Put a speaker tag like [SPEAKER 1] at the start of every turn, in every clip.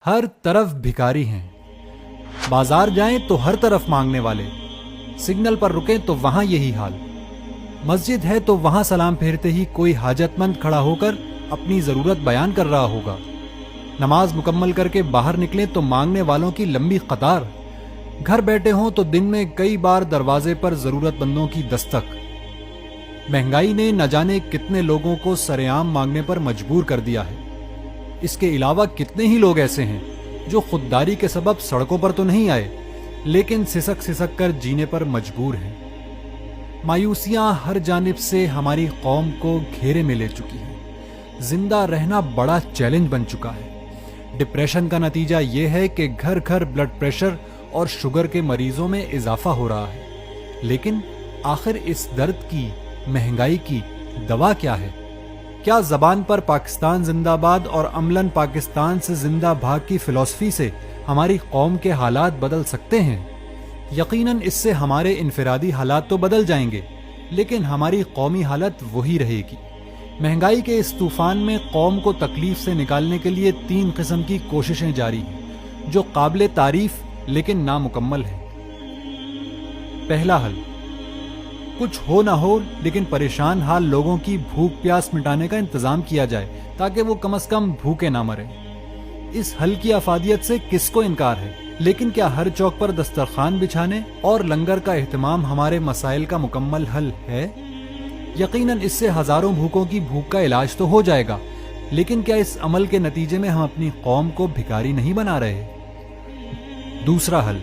[SPEAKER 1] ہر طرف بھکاری ہیں، بازار جائیں تو ہر طرف مانگنے والے، سگنل پر رکیں تو وہاں یہی حال، مسجد ہے تو وہاں سلام پھیرتے ہی کوئی حاجت مند کھڑا ہو کر اپنی ضرورت بیان کر رہا ہوگا، نماز مکمل کر کے باہر نکلیں تو مانگنے والوں کی لمبی قطار، گھر بیٹھے ہوں تو دن میں کئی بار دروازے پر ضرورت مندوں کی دستک۔ مہنگائی نے نہ جانے کتنے لوگوں کو سرعام مانگنے پر مجبور کر دیا ہے۔ اس کے علاوہ کتنے ہی لوگ ایسے ہیں جو خودداری کے سبب سڑکوں پر تو نہیں آئے لیکن سسک سسک کر جینے پر مجبور ہیں۔ مایوسیاں ہر جانب سے ہماری قوم کو گھیرے میں لے چکی ہیں، زندہ رہنا بڑا چیلنج بن چکا ہے۔ ڈپریشن کا نتیجہ یہ ہے کہ گھر گھر بلڈ پریشر اور شوگر کے مریضوں میں اضافہ ہو رہا ہے، لیکن آخر اس درد کی، مہنگائی کی دوا کیا ہے؟ کیا زبان پر پاکستان زندہ باد اور عملاً پاکستان سے زندہ بھاگ کی فلسفی سے ہماری قوم کے حالات بدل سکتے ہیں؟ یقیناً اس سے ہمارے انفرادی حالات تو بدل جائیں گے، لیکن ہماری قومی حالت وہی رہے گی۔ مہنگائی کے اس طوفان میں قوم کو تکلیف سے نکالنے کے لیے 3 قسم کی کوششیں جاری ہیں جو قابل تعریف لیکن نامکمل ہیں۔ پہلا حل، کچھ ہو نہ ہو لیکن پریشان حال لوگوں کی بھوک پیاس مٹانے کا انتظام کیا جائے تاکہ وہ کم از کم بھوکے نہ مریں۔ اس حل کی افادیت سے کس کو انکار ہے، لیکن کیا ہر چوک پر دسترخوان بچھانے اور لنگر کا اہتمام ہمارے مسائل کا مکمل حل ہے؟ یقیناً اس سے ہزاروں بھوکوں کی بھوک کا علاج تو ہو جائے گا، لیکن کیا اس عمل کے نتیجے میں ہم اپنی قوم کو بھکاری نہیں بنا رہے؟ دوسرا حل،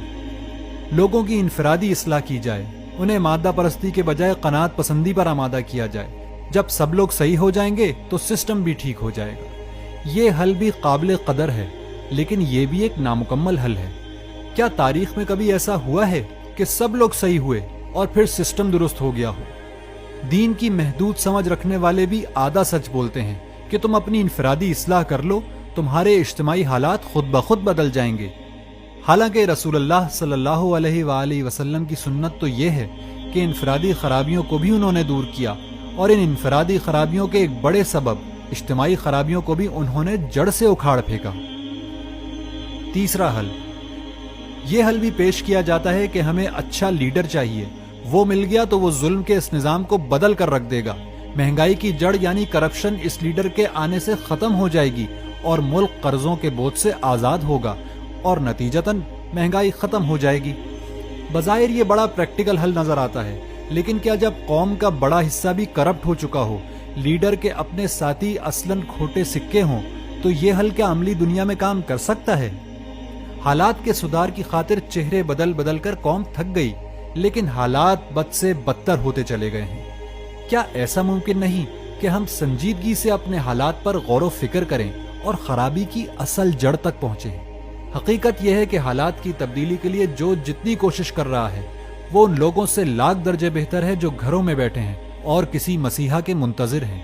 [SPEAKER 1] لوگوں کی انفرادی اصلاح کی جائے، انہیں مادہ پرستی کے بجائے قناعت پسندی پر آمادہ کیا جائے۔ جب سب لوگ صحیح ہو جائیں گے تو سسٹم بھی ٹھیک ہو جائے گا۔ یہ حل بھی قابل قدر ہے، لیکن یہ بھی ایک نامکمل حل ہے۔ کیا تاریخ میں کبھی ایسا ہوا ہے کہ سب لوگ صحیح ہوئے اور پھر سسٹم درست ہو گیا ہو؟ دین کی محدود سمجھ رکھنے والے بھی آدھا سچ بولتے ہیں کہ تم اپنی انفرادی اصلاح کر لو، تمہارے اجتماعی حالات خود بخود بدل جائیں گے۔ حالانکہ رسول اللہ صلی اللہ علیہ وآلہ وسلم کی سنت تو یہ ہے کہ انفرادی خرابیوں کو بھی انہوں نے دور کیا، اور ان انفرادی خرابیوں کے ایک بڑے سبب اجتماعی خرابیوں کو بھی انہوں نے جڑ سے اکھاڑ پھینکا۔ تیسرا حل، یہ حل بھی پیش کیا جاتا ہے کہ ہمیں اچھا لیڈر چاہیے، وہ مل گیا تو وہ ظلم کے اس نظام کو بدل کر رکھ دے گا، مہنگائی کی جڑ یعنی کرپشن اس لیڈر کے آنے سے ختم ہو جائے گی اور ملک قرضوں کے بوجھ سے آزاد ہوگا اور نتیجتاً مہنگائی ختم ہو جائے گی۔ بظاہر یہ بڑا پریکٹیکل حل نظر آتا ہے، لیکن کیا جب قوم کا بڑا حصہ بھی کرپٹ ہو چکا ہو، لیڈر کے اپنے ساتھی اصلاً کھوٹے سکے ہوں، تو یہ حل کیا عملی دنیا میں کام کر سکتا ہے؟ حالات کے سدھار کی خاطر چہرے بدل بدل کر قوم تھک گئی، لیکن حالات بد سے بدتر ہوتے چلے گئے ہیں۔ کیا ایسا ممکن نہیں کہ ہم سنجیدگی سے اپنے حالات پر غور و فکر کریں اور خرابی کی اصل جڑ تک پہنچیں؟ حقیقت یہ ہے کہ حالات کی تبدیلی کے لیے جو جتنی کوشش کر رہا ہے وہ ان لوگوں سے لاکھ درجے بہتر ہے جو گھروں میں بیٹھے ہیں اور کسی مسیحا کے منتظر ہیں۔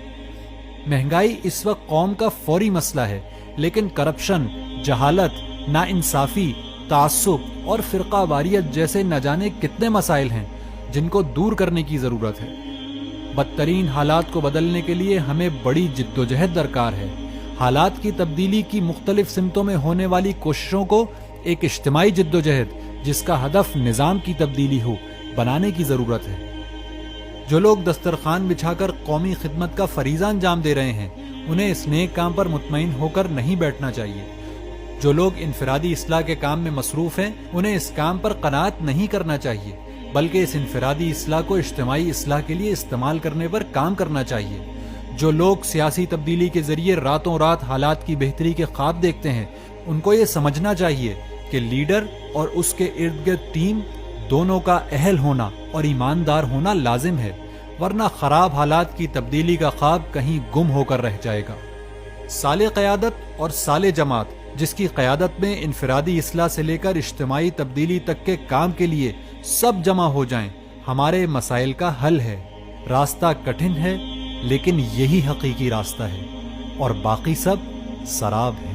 [SPEAKER 1] مہنگائی اس وقت قوم کا فوری مسئلہ ہے، لیکن کرپشن، جہالت، ناانصافی، تعصب اور فرقہ واریت جیسے نہ جانے کتنے مسائل ہیں جن کو دور کرنے کی ضرورت ہے۔ بدترین حالات کو بدلنے کے لیے ہمیں بڑی جدوجہد درکار ہے۔ حالات کی تبدیلی کی مختلف سمتوں میں ہونے والی کوششوں کو ایک اجتماعی جدوجہد جس کا ہدف نظام کی تبدیلی ہو، بنانے کی ضرورت ہے۔ جو لوگ دسترخوان بچھا کر قومی خدمت کا فریضہ انجام دے رہے ہیں، انہیں اس نیک کام پر مطمئن ہو کر نہیں بیٹھنا چاہیے۔ جو لوگ انفرادی اصلاح کے کام میں مصروف ہیں، انہیں اس کام پر قناعت نہیں کرنا چاہیے، بلکہ اس انفرادی اصلاح کو اجتماعی اصلاح کے لیے استعمال کرنے پر کام کرنا چاہیے۔ جو لوگ سیاسی تبدیلی کے ذریعے راتوں رات حالات کی بہتری کے خواب دیکھتے ہیں، ان کو یہ سمجھنا چاہیے کہ لیڈر اور اس کے ارد گرد ٹیم دونوں کا اہل ہونا اور ایماندار ہونا لازم ہے، ورنہ خراب حالات کی تبدیلی کا خواب کہیں گم ہو کر رہ جائے گا۔ سالے قیادت اور سالے جماعت جس کی قیادت میں انفرادی اصلاح سے لے کر اجتماعی تبدیلی تک کے کام کے لیے سب جمع ہو جائیں، ہمارے مسائل کا حل ہے۔ راستہ کٹھن ہے، لیکن یہی حقیقی راستہ ہے، اور باقی سب سراب ہے۔